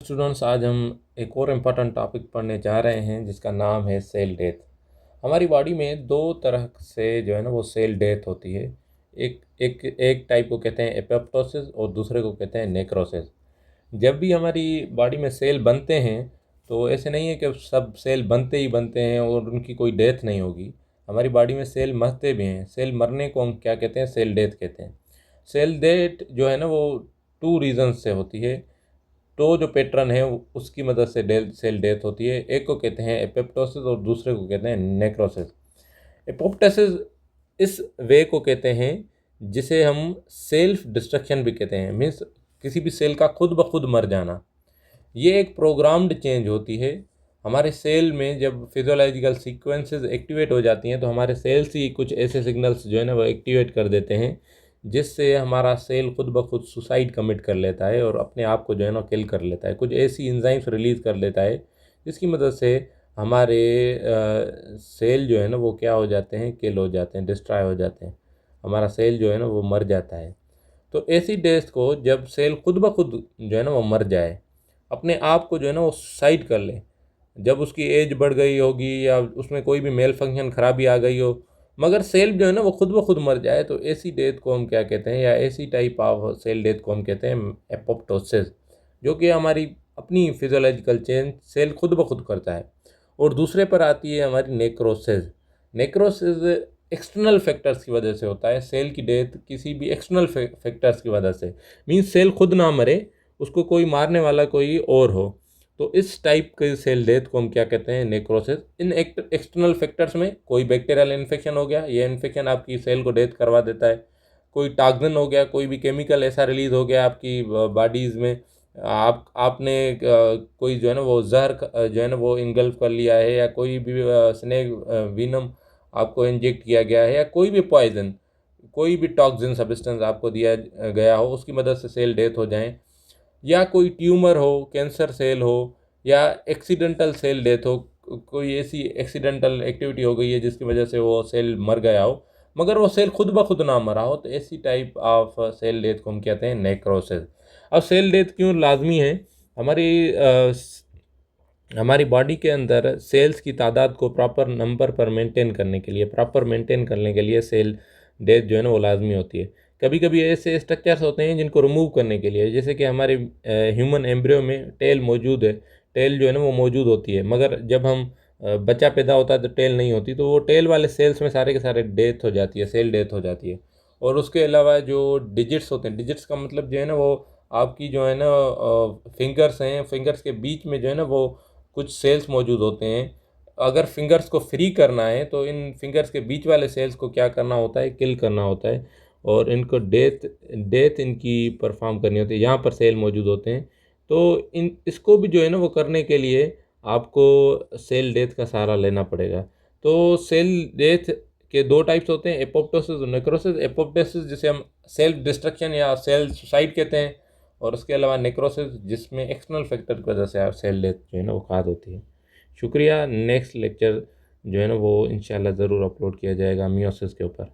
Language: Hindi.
स्टूडेंट्स, आज हम एक और इम्पॉर्टेंट टॉपिक पढ़ने जा रहे हैं जिसका नाम है सेल डेथ। हमारी बॉडी में दो तरह से जो है ना वो सेल डेथ होती है। एक टाइप को कहते हैं एपोप्टोसिस और दूसरे को कहते हैं नेक्रोसिस। जब भी हमारी बॉडी में सेल बनते हैं तो ऐसे नहीं है कि सब सेल बनते ही बनते हैं और उनकी कोई डेथ नहीं होगी। हमारी बॉडी में सेल मरते भी हैं। सेल मरने को हम क्या कहते हैं? सेल डेथ कहते हैं। सेल डेथ जो है ना वो टू रीज़न से होती है। तो जो पैटर्न है उसकी मदद से सेल डेथ होती है। एक को कहते हैं एपोप्टोसिस और दूसरे को कहते हैं नेक्रोसिस। एपोप्टोसिस इस वे को कहते हैं जिसे हम सेल्फ डिस्ट्रक्शन भी कहते हैं। मीन्स किसी भी सेल का खुद ब खुद मर जाना। ये एक प्रोग्राम्ड चेंज होती है। हमारे सेल में जब फिजियोलॉजिकल सीक्वेंसेस एक्टिवेट हो जाती हैं तो हमारे सेल्स ही कुछ ऐसे सिग्नल्स जो है ना वो एक्टिवेट कर देते हैं जिससे हमारा सेल खुद ब खुद सुसाइड कमिट कर लेता है और अपने आप को जो है ना किल कर लेता है। कुछ ऐसी एंजाइम्स रिलीज़ कर लेता है जिसकी मदद से हमारे सेल जो है ना वो क्या हो जाते हैं? किल हो जाते हैं, डिस्ट्रॉय हो जाते हैं। हमारा सेल जो है ना वो मर जाता है। तो ऐसी डेथ को जब सेल खुद ब खुद जो है ना वो मर जाए, अपने आप को जो है ना वो सुसाइड कर ले, जब उसकी एज बढ़ गई होगी या उसमें कोई भी मेल फंक्शन खराबी आ गई हो, मगर सेल जो है ना वो खुद ब खुद मर जाए, तो ऐसी डेथ को हम क्या कहते हैं, या ऐसी टाइप ऑफ सेल डेथ को हम कहते हैं एपोप्टोसिस, जो कि हमारी अपनी फिजियोलॉजिकल चेंज सेल खुद ब खुद करता है। और दूसरे पर आती है हमारी नेक्रोसिस। नेक्रोसिस एक्सटर्नल फैक्टर्स की वजह से होता है। सेल की डेथ किसी भी एक्सटर्नल फैक्टर्स की वजह से, मीन्स सेल खुद ना मरे, उसको कोई मारने वाला कोई और हो। तो इस टाइप के सेल डेथ को हम क्या कहते हैं? नेक्रोसिस। इन एक्सटर्नल फैक्टर्स में कोई बैक्टीरियल इन्फेक्शन हो गया, ये इन्फेक्शन आपकी सेल को डेथ करवा देता है। कोई टॉक्सिन हो गया, कोई भी केमिकल ऐसा रिलीज हो गया आपकी बॉडीज़ में, आपने कोई जो है ना वो जहर जो है ना वो इनगल्फ कर लिया है, या कोई भी स्नेक विनम आपको इंजेक्ट किया गया है, या कोई भी पॉइजन, कोई भी टॉक्सिन सब्सटेंस आपको दिया गया हो, उसकी मदद से सेल डेथ हो जाए, या कोई ट्यूमर हो, कैंसर सेल हो, या एक्सीडेंटल सेल डेथ हो, कोई ऐसी एक्सीडेंटल एक्टिविटी हो गई है जिसकी वजह से वो सेल मर गया हो मगर वो सेल खुद ब खुद ना मरा हो, तो ऐसी टाइप ऑफ सेल डेथ को हम कहते हैं नेक्रोसिस। अब सेल डेथ क्यों लाजमी है? हमारी हमारी बॉडी के अंदर सेल्स की तादाद को प्रॉपर नंबर पर मेंटेन करने के लिए, सेल डेथ जो है ना वो लाजमी होती है। कभी कभी ऐसे स्ट्रक्चर्स होते हैं जिनको रिमूव करने के लिए, जैसे कि हमारे ह्यूमन एम्ब्रियो में टेल मौजूद है। टेल जो है ना वो मौजूद होती है, मगर जब हम बच्चा पैदा होता है तो टेल नहीं होती, तो वो टेल वाले सेल्स में सारे के सारे डेथ हो जाती है, सेल डेथ हो जाती है। और उसके अलावा जो डिजिट्स होते हैं, डिजिट्स का मतलब जो है ना वो आपकी जो है ना फिंगर्स हैं, फिंगर्स के बीच में जो है ना वो कुछ सेल्स मौजूद होते हैं। अगर फिंगर्स को फ्री करना है तो इन फिंगर्स के बीच वाले सेल्स को क्या करना होता है? किल करना होता है, और इनको डेथ डेथ इनकी परफॉर्म करनी होती है। यहाँ पर सेल मौजूद होते हैं, तो इन इसको भी जो है ना वो करने के लिए आपको सेल डेथ का सहारा लेना पड़ेगा। तो सेल डेथ के दो टाइप्स होते हैं, एपोप्टोसिस और नेक्रोसिस। एपोप्टोसिस जिसे हम सेल्फ डिस्ट्रक्शन या सेल सुसाइड कहते हैं, और उसके अलावा नेक्रोसिस जिसमें एक्सटर्नल फैक्टर की वजह से सेल डेथ जो है ना वो खाद होती है। शुक्रिया। नेक्स्ट लेक्चर जो है ना वो इंशाल्लाह ज़रूर अपलोड किया जाएगा मियोसिस के ऊपर।